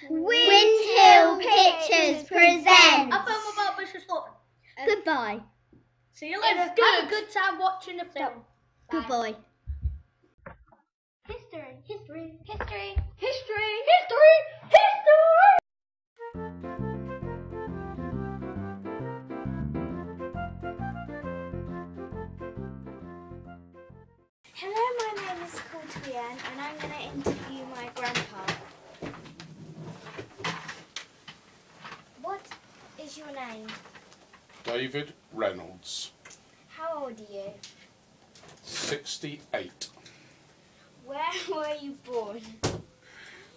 Windhill Pictures presents. A film about Bishop Stortford. Goodbye. See you later. Have a good time watching the film. Goodbye. History. Hello, my name is Courtlian and I'm going to interview my grandpa. What is your name? David Reynolds. How old are you? 68. Where were you born?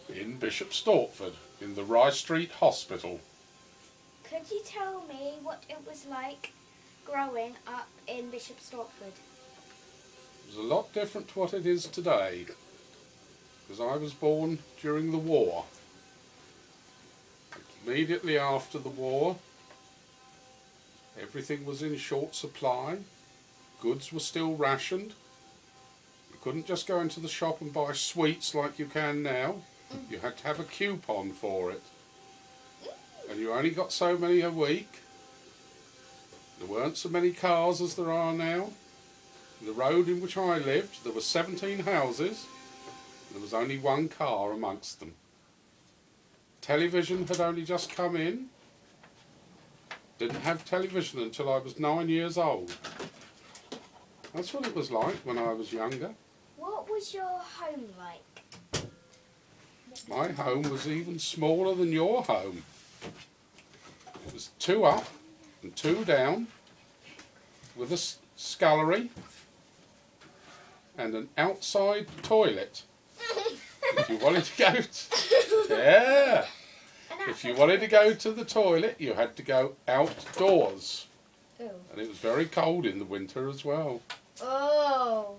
In Bishop Stortford, in the Rye Street Hospital. Could you tell me what it was like growing up in Bishop Stortford? It was a lot different to what it is today, because I was born during the war. Immediately after the war, everything was in short supply, goods were still rationed. You couldn't just go into the shop and buy sweets like you can now. You had to have a coupon for it. And you only got so many a week. There weren't so many cars as there are now. The road in which I lived, there were 17 houses. There was only one car amongst them. Television had only just come in. Didn't have television until I was 9 years old. That's what it was like when I was younger. What was your home like? My home was even smaller than your home. It was 2 up and 2 down, with a scullery and an outside toilet. If you wanted to go if you wanted to go to the toilet, you had to go outdoors. Oh. And it was very cold in the winter as well. Oh.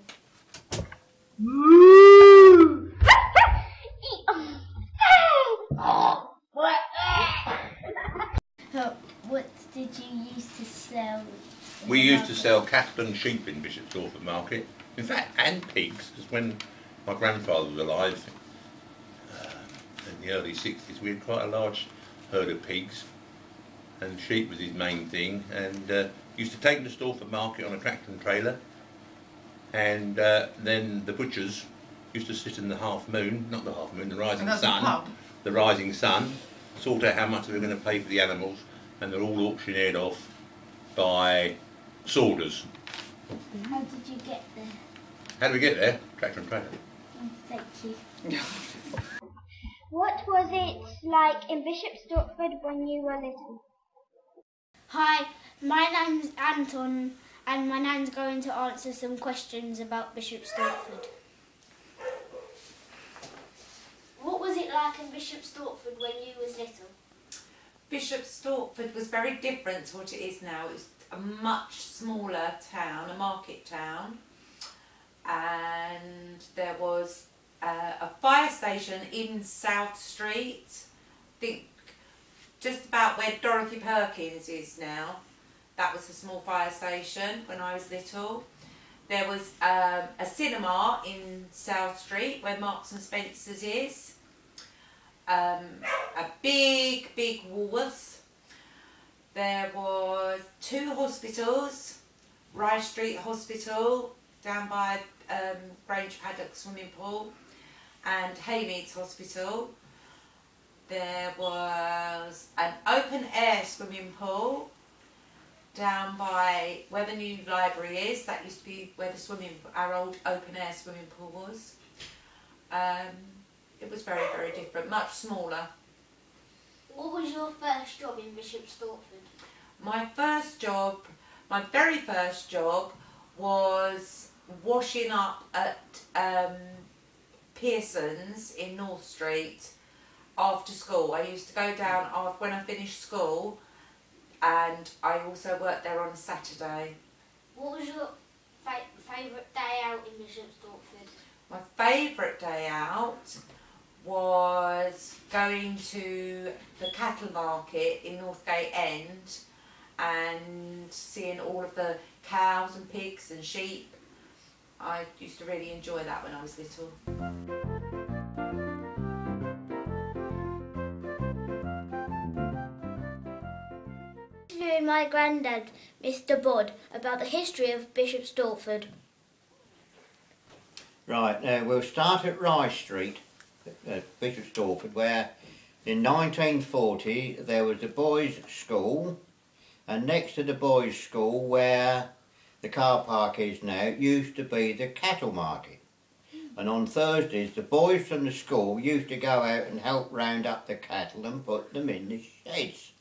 What did you used to sell? We used to sell cattle and sheep in Bishop Stortford Market. In fact, and pigs, because when my grandfather was alive, in the early 60s, we had quite a large herd of pigs, and sheep was his main thing, and used to take them to Stortford Market on a tractor and trailer, and then the butchers used to sit in the half moon, not the half moon, the rising sun, sort out how much they were going to pay for the animals, and they're all auctioneered off by sorters. How did you get there? How did we get there? Tractor and trailer. Oh, thank you. What was it like in Bishop Stortford when you were little? Hi, my name's Anton and my nan's going to answer some questions about Bishop Stortford. What was it like in Bishop Stortford when you was little? Bishop Stortford was very different to what it is now. It was a much smaller town, a market town, and there was a fire station in South Street, I think just about where Dorothy Perkins is now. That was a small fire station when I was little. There was a cinema in South Street where Marks and Spencer's is. A big Woolworths. There was 2 hospitals, Rye Street Hospital down by Grange Paddock Swimming Pool, and Haymeads Hospital. There was an open air swimming pool down by where the new library is. That used to be where our old open air swimming pool was. It was very, very different, much smaller. What was your first job in Bishop Stortford? My very first job was washing up at Pearson's in North Street after school. I used to go down when I finished school, and I also worked there on a Saturday. What was your favourite day out in Bishop Stortford? My favourite day out was going to the cattle market in Northgate End and seeing all of the cows and pigs and sheep. I used to really enjoy that when I was little. my granddad, Mr. Bod, about the history of Bishop Stortford. Right, now we'll start at Rice Street, at Bishop Stortford, where in 1940 there was a boys' school, and next to the boys' school, where the car park is now, used to be the cattle market. And on Thursdays the boys from the school used to go out and help round up the cattle and put them in the sheds.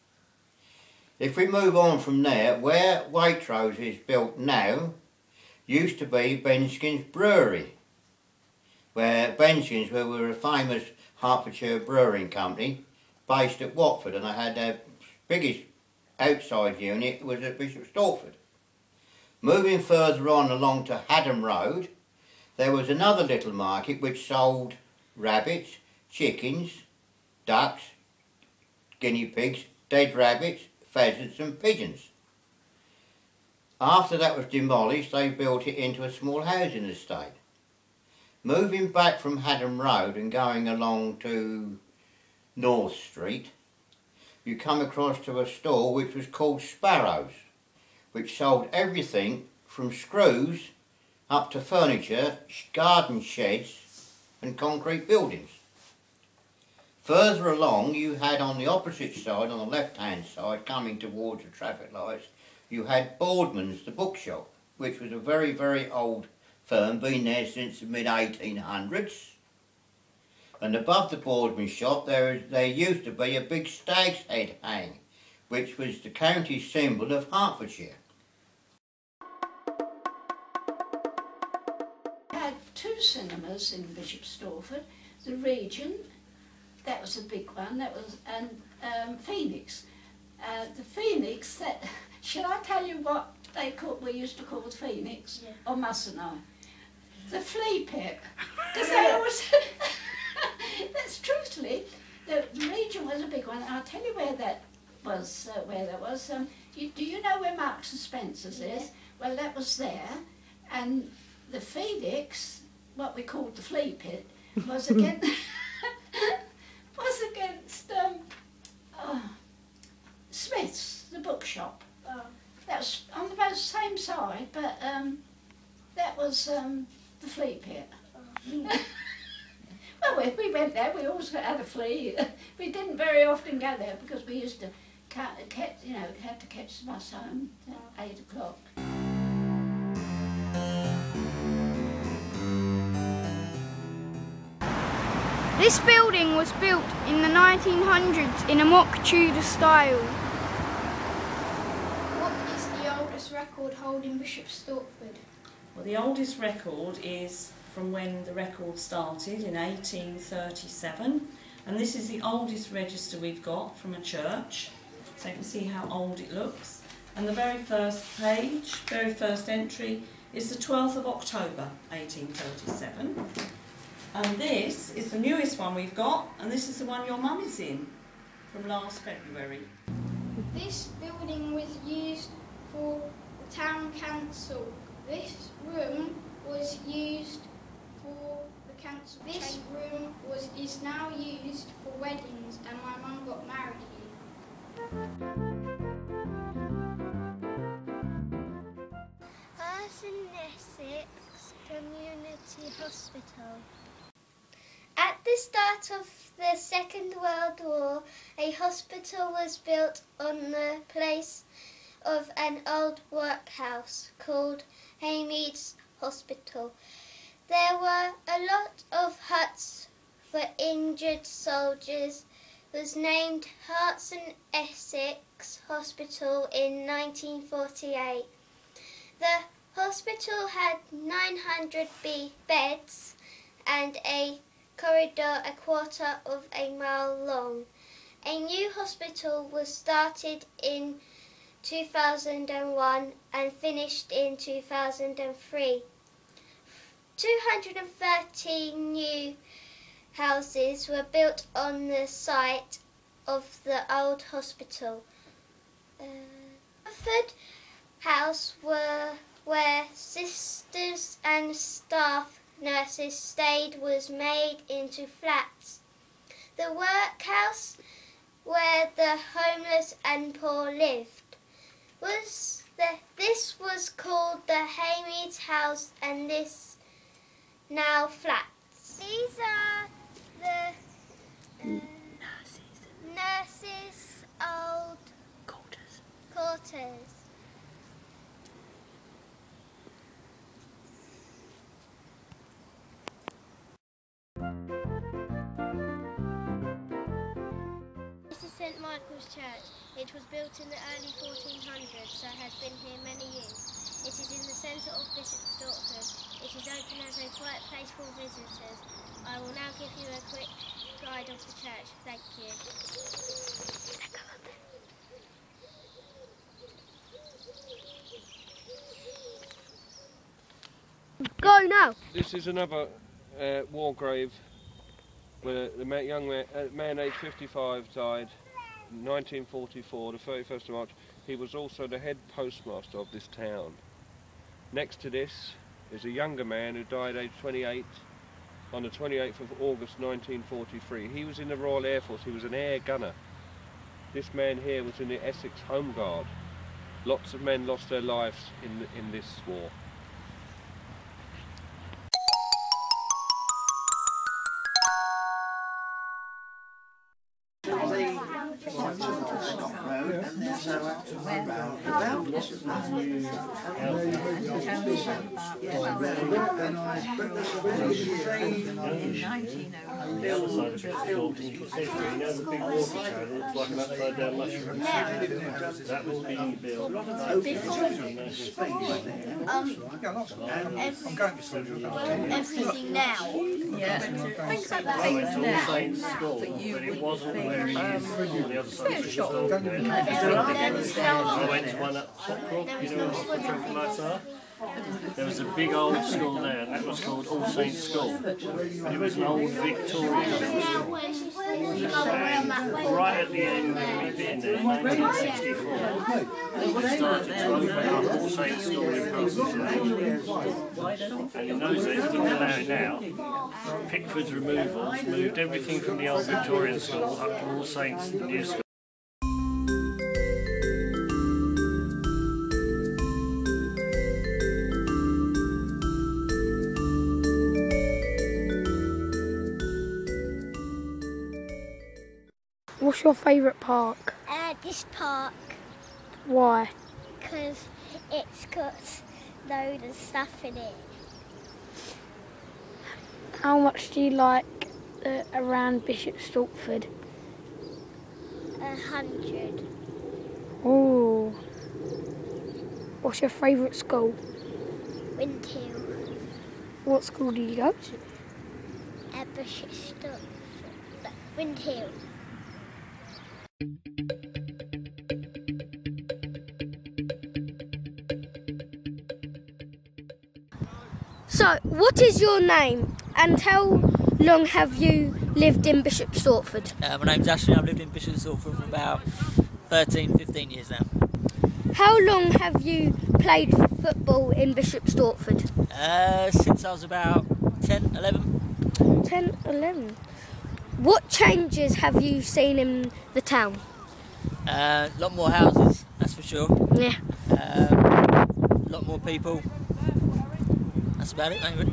If we move on from there, where Waitrose is built now, used to be Benskins Brewery, where Benskins were a famous Hertfordshire brewing company based at Watford, and they had their biggest outside unit was at Bishop Stortford. Moving further on along to Haddam Road, there was another little market which sold rabbits, chickens, ducks, guinea pigs, dead rabbits, pheasants and pigeons. After that was demolished, they built it into a small housing estate. Moving back from Haddam Road and going along to North Street, you come across to a store which was called Sparrows, which sold everything from screws up to furniture, garden sheds and concrete buildings. Further along you had on the opposite side, on the left hand side, coming towards the traffic lights, you had Boardman's, the bookshop, which was a very, very old firm, been there since the mid-1800s. And above the Boardman's shop there used to be a big stag's head hang, which was the county symbol of Hertfordshire. We had two cinemas in Bishop Stortford, the Regent, that was a big one, and Phoenix. The Phoenix, shall I tell you what we used to call the Phoenix? Yeah. Or mustn't I? The flea pit. Because they always, that's truthfully, the Regent was a big one. I'll tell you where that was, do you know where Marks and Spencer's is? Well, that was there, and the Phoenix, what we called the flea pit, was against, Smith's, the bookshop. That was on about the same side, but that was the flea pit. Well, we went there, we always had a flea. We didn't very often go there because we used to had to catch the bus home at 8 o'clock. This building was built in the 1900s in a mock Tudor style. What is the oldest record holding Bishop Stortford? Well, the oldest record is from when the record started in 1837, and this is the oldest register we've got from a church, so you can see how old it looks. And the very first page, very first entry, is the 12th of October 1837. And this is the newest one we've got, and this is the one your mum is in from last February. This building was used for the town council. This room was used for the council. This room is now used for weddings, and my mum got married here. Essex Community Hospital. At the start of the Second World War, a hospital was built on the place of an old workhouse called Haymead's Hospital. There were a lot of huts for injured soldiers. It was named Herts and Essex Hospital in 1948. The hospital had 900 beds and a corridor a quarter of a mile long. A new hospital was started in 2001 and finished in 2003. 230 new houses were built on the site of the old hospital. Stortford House where sisters and staff nurses stayed was made into flats. The workhouse where the homeless and poor lived. This was called the Haymead House, and this now flats. These are the nurses' old quarters. This is St Michael's Church. It was built in the early 1400s, so has been here many years. It is in the centre of Bishop Stortford. It is open as a quiet place for visitors. I will now give you a quick guide of the church. Thank you. Go now. This is another war grave where the man aged 55 died in 1944, the 31st of March. He was also the head postmaster of this town. Next to this is a younger man who died aged 28 on the 28th of August 1943. He was in the Royal Air Force, he was an air gunner. This man here was in the Essex Home Guard. Lots of men lost their lives in this war. Everything now. Yeah. Think about things now. But it wasn't where he is on the other side of the shop. I went to one at Hopcroft, you know where the traffic lights are? There was a big old school there, and that was called All Saints School. And it was an old Victorian school. And right at the end, when we'd been there, in 1964, they started to open up All Saints School in Parsons Lane. And in those days, it didn't allow it now. Pickford's removals moved everything from the old Victorian school up to All Saints New School. What's your favourite park? This park. Why? Because it's got loads of stuff in it. How much do you like around Bishop Stortford? 100. Oh. What's your favourite school? Windhill. What school do you go to? Bishop Stortford. Windhill. So, what is your name and how long have you lived in Bishop Stortford? My name's Ashley. I've lived in Bishop Stortford for about 13, 15 years now. How long have you played football in Bishop Stortford? Since I was about 10, 11. 10, 11. What changes have you seen in the town? A lot more houses, that's for sure. Yeah. A lot more people. That's about it, maybe.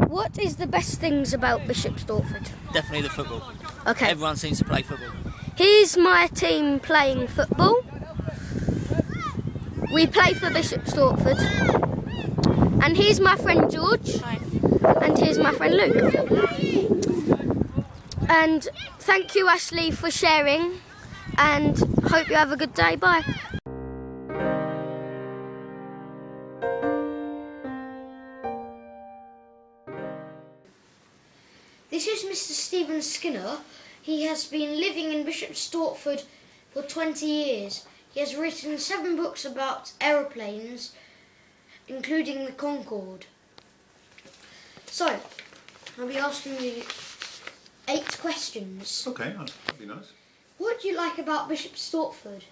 What is the best things about Bishop Stortford? Definitely the football. Okay. Everyone seems to play football. Here's my team playing football. We play for Bishop Stortford. And here's my friend George. Hi. And here's my friend Luke. And thank you, Ashley, for sharing. And hope you have a good day. Bye. This is Mr. Stephen Skinner. He has been living in Bishop Stortford for 20 years. He has written 7 books about aeroplanes, including the Concorde. So, I'll be asking you 8 questions. Okay, that'd be nice. What do you like about Bishop Stortford?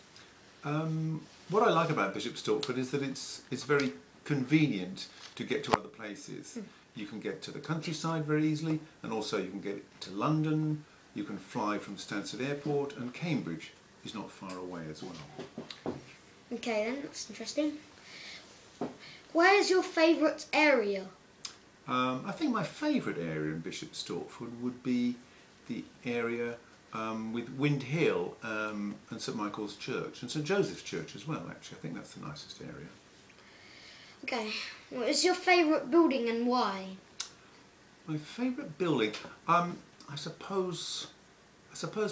What I like about Bishop Stortford is that it's very convenient to get to other places. You can get to the countryside very easily, and also you can get to London. You can fly from Stansted Airport, and Cambridge is not far away as well. Okay then, that's interesting. Where is your favourite area? I think my favourite area in Bishop Stortford would be the area with Windhill and St Michael's Church and St Joseph's Church as well, actually. I think that's the nicest area. Okay, what is your favourite building and why? My favourite building? I suppose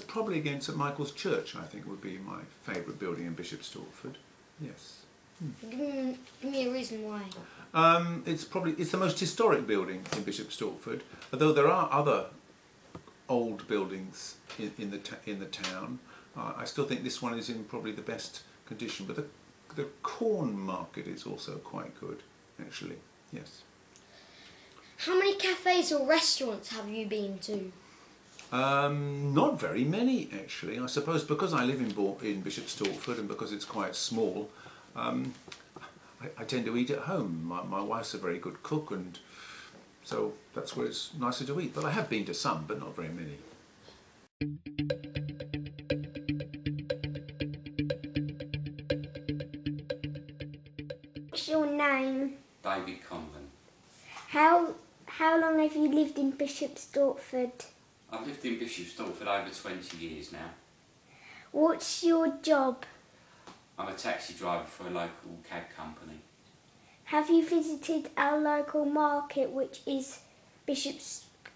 probably again St Michael's Church, I think, would be my favourite building in Bishop Stortford. Yes. Give me a reason why. It's the most historic building in Bishop Stortford, although there are other old buildings in the town. I still think this one is in probably the best condition, but the corn market is also quite good, actually. Yes. How many cafes or restaurants have you been to? Not very many, actually. I suppose because I live in Bishop Stortford and because it's quite small, I tend to eat at home. My wife's a very good cook, and so that's where it's nicer to eat. But I have been to some, but not very many. What's your name? David Convent. How long have you lived in Bishop Stortford? I've lived in Bishop Stortford over 20 years now. What's your job? I'm a taxi driver for a local cab company. Have you visited our local market, which is Bishop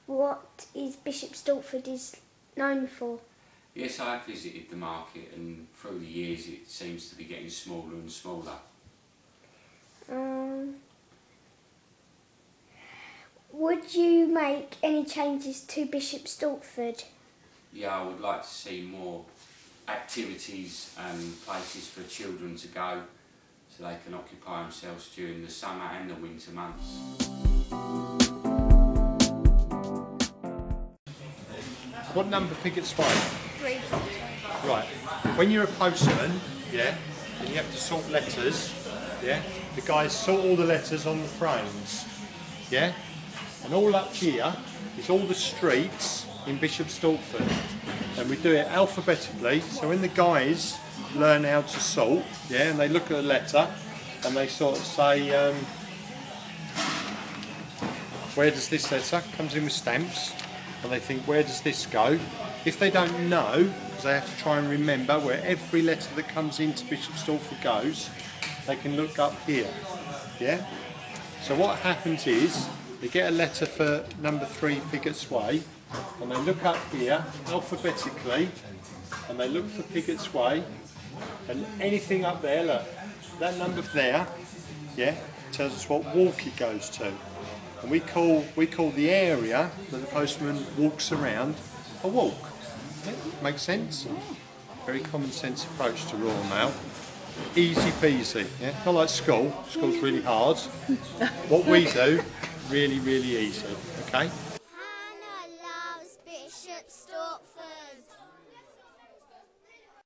Stortford is known for? Yes, I have visited the market, and through the years it seems to be getting smaller and smaller. Would you make any changes to Bishop Stortford? Yeah, I would like to see more activities and places for children to go so they can occupy themselves during the summer and the winter months. What number Pickett's Way? 3. Right. When you're a postman, yeah, and you have to sort letters, yeah, the guys sort all the letters on the frames, yeah, and all up here is all the streets in Bishop Stortford, and we do it alphabetically. So when the guys learn how to sort, yeah, and they look at a letter and they sort of say, where does this letter? Comes in with stamps, and they think, where does this go? If they don't know, because they have to try and remember where every letter that comes into Bishop Stortford goes, they can look up here, yeah? So what happens is, they get a letter for number 3 Pickett's Way, and they look up here alphabetically, and they look for Pickett's Way, and anything up there, look, that number there, yeah, tells us what walk it goes to, and we call the area that the postman walks around a walk. Yeah, makes sense? Very common sense approach to rural mail. Easy peasy, yeah, not like school. School's really hard. What we do, really, really easy. Okay.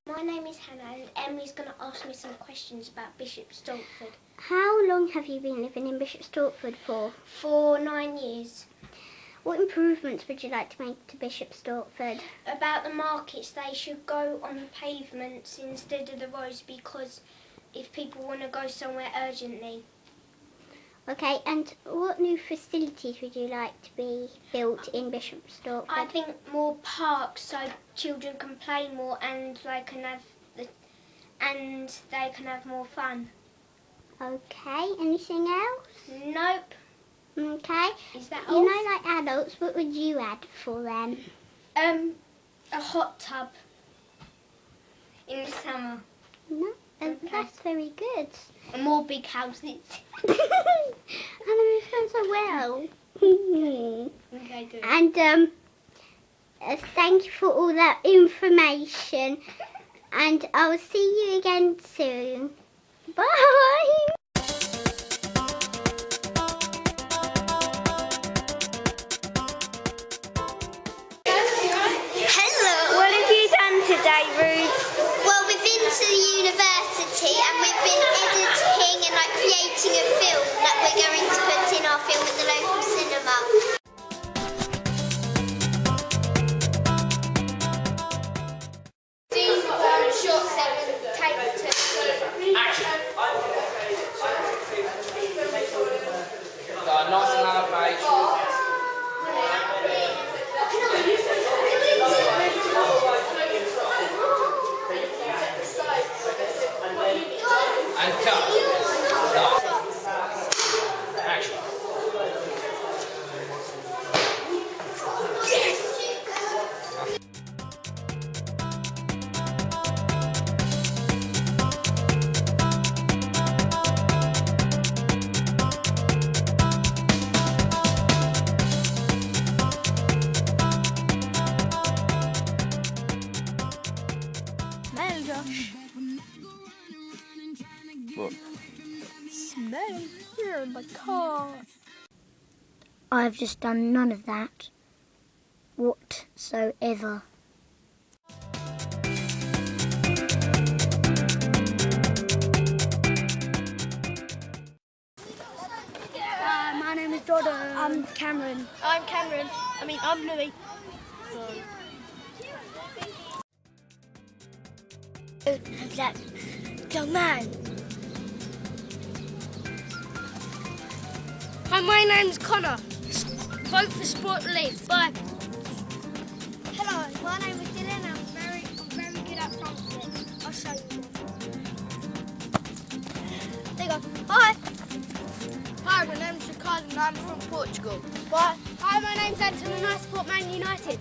My name is Hannah, and Emmy's going to ask me some questions about Bishop Stortford. How long have you been living in Bishop Stortford for? For 9 years. What improvements would you like to make to Bishop Stortford? About the markets, they should go on the pavements instead of the roads, because if people want to go somewhere urgently. Okay, and what new facilities would you like to be built in Bishop Stortford? I think more parks so children can play more and they can have more fun. Okay, anything else? Nope. Okay. Is that all? You know, like adults, what would you add for them? A hot tub in the summer. No, that's very good. And more big houses. And we've done so well. Okay, good. And thank you for all that information. And I'll see you again soon. Bye. What have you done today, Ruth? Well, we've been to the university and we've been editing and creating a film that we're going to put in our film at the local cinema. These are short 7, take 2. nice and hard page. And cut. Action. Smell, Josh. What? Smell. You're in my car. I've just done none of that whatsoever. My name is Jordan. I'm Cameron. I'm Cameron. I'm Louis. That young man. Hi, my name's Connor. Vote for Sport Relief. Bye. Hello, my name is Dylan. I'm very good at front flips. I'll show you one. There you go. Hi. Hi, my name's Ricardo and I'm from Portugal. Bye. Hi, my name's Anton and I support Man United.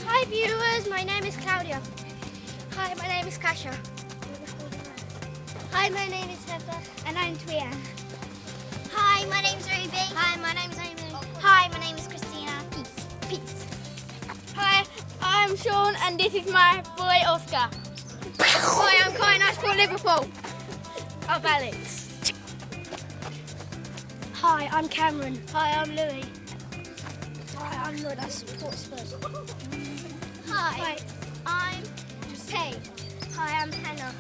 Hi viewers, my name is Claudia. Hi, my name is Kasia. Hi, my name is Heather. And I'm Twean. Hi, my name's Ruby. Hi, my name's Amy. Hi, my name is Christina. Peace. Hi, I'm Sean and this is my boy Oscar. Hi, I'm Kai and I support Liverpool. Up Alex. Hi, I'm Cameron. Hi, I'm Louis. Hi, I'm Lloyd. I support Spurs. Hi, I'm Kay. Hi, I'm Hannah.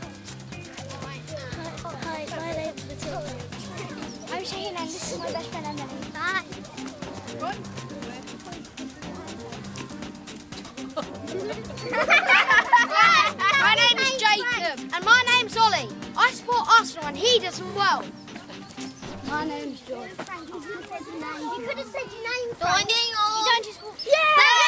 Hi, my name is Matilda. I'm Shaheen and this is my best friend Emily. Hi. My name's Jacob. And my name's Ollie. I support Arsenal and he does well. My name's George. You could have said your name. Joining all. You don't just... Yeah!